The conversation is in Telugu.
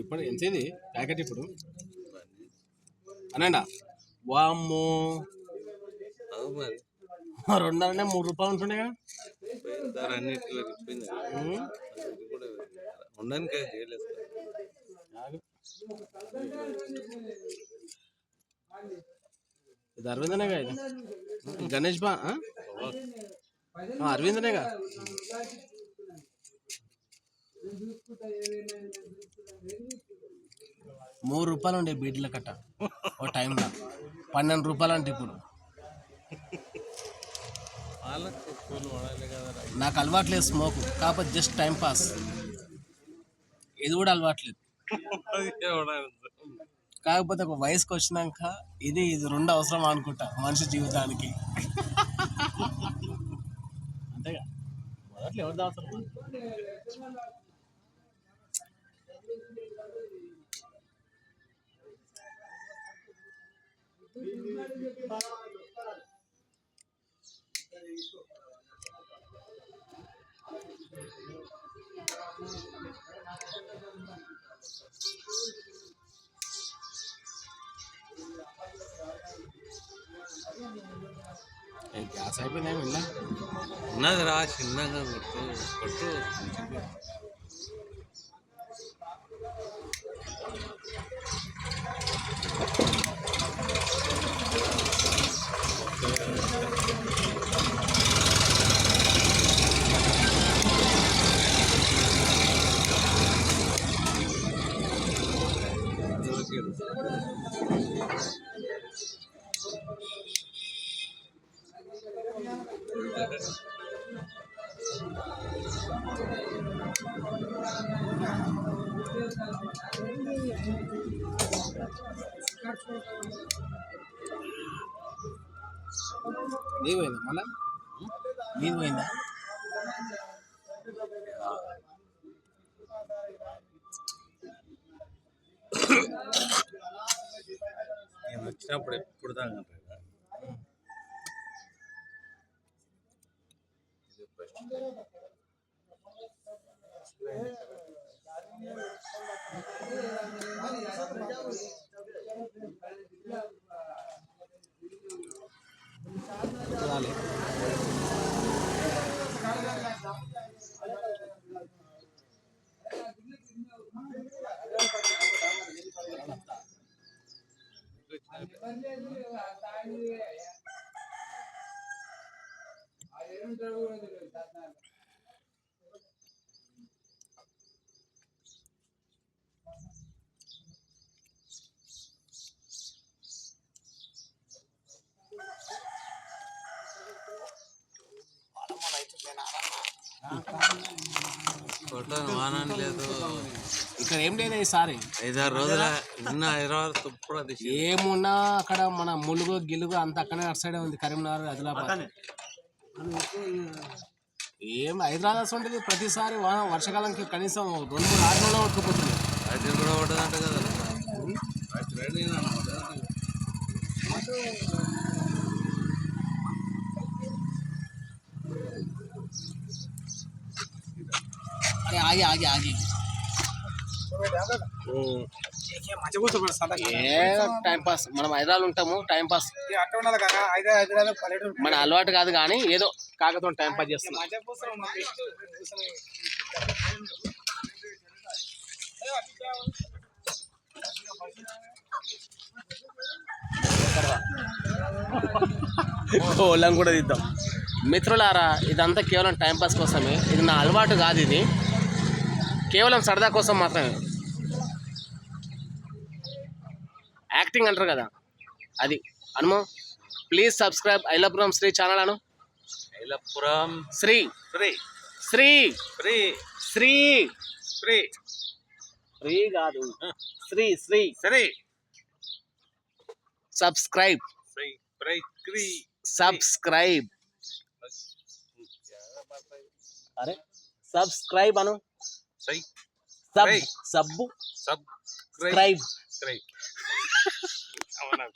ఇప్పుడు ఎంతది ప్యాకెట్ ఇప్పుడు అనండా వామ్మో రెండున్నరనే ₹3 ఉంటుండే కదా ఇది అరవిందనేగా ఇది గణేష్ బా అరవిందనేగా ₹3 ఉండే బీట్ల కట్ట ఓ టైంలో ₹12 అంటే ఇప్పుడు నాకు అలవాట్లేదు స్మోక్, కాకపోతే జస్ట్ టైం పాస్. ఇది కూడా అలవాట్లేదు, కాకపోతే ఒక వయసుకి వచ్చినాక ఇది రెండు అవసరం అనుకుంటా మనిషి జీవితానికి. అంతేగా మొదట్లో ఎవరిది అవసరం. గ్యాస్ అయిపోయింది ఇలా ఉన్నది రా చిన్నగా కొట్టు నీది పోయిందా మళ్ళా? నీది పోయిందా? నేను వచ్చినప్పుడు ఎప్పుడు దాకా వానం లేదు ఇక్కడ. ఏం లేదు ఈసారి 5-6 రోజుల నిన్న హైదరాబాద్ తుప్పుడు అది ఏమున్నా అక్కడ మన ములుగు గిలుగు అంత అక్కడే అటు సైడే ఉంది, కరీంనగర్ ఆదిలాబాద్. ఏం హైదరాబాద్ ఉంటుంది ప్రతిసారి వర్షాకాలంకి కనీసం 2-3 రోజుల్లో కొట్టుకుపోతుంది. అది కూడా ఉంటుందంట కదా. ఆగి ఆగి ఆగి టైం పాస్. మనం హైదరాబాద్ ఉంటాము, టైం పాస్ మన అలవాటు కాదు, కానీ ఏదో కాకతో టైం పాస్ చేస్తున్నాం. కోళ్ళం కూడా తీద్దాం. మిత్రులారా, ఇదంతా కేవలం టైంపాస్ కోసమే. ఇది నా అలవాటు కాదు, ఇది కేవలం సరదా కోసం మాత్రమే. యాక్టింగ్ అంటారు కదా, అది అనుమో. Please subscribe Ailapuram Sri channel అను. ఐలాపురం శ్రీ శ్రీ శ్రీ శ్రీ శ్రీ శ్రీ శ్రీ కాదు, శ్రీ శ్రీ శ్రీ. సబ్స్క్రైబ్ సబ్స్క్రైబ్ అరే సబ్స్క్రైబ్ అను. సబ్బు సబ్స్క్రైబ్ స్క్రైబ్ అవునా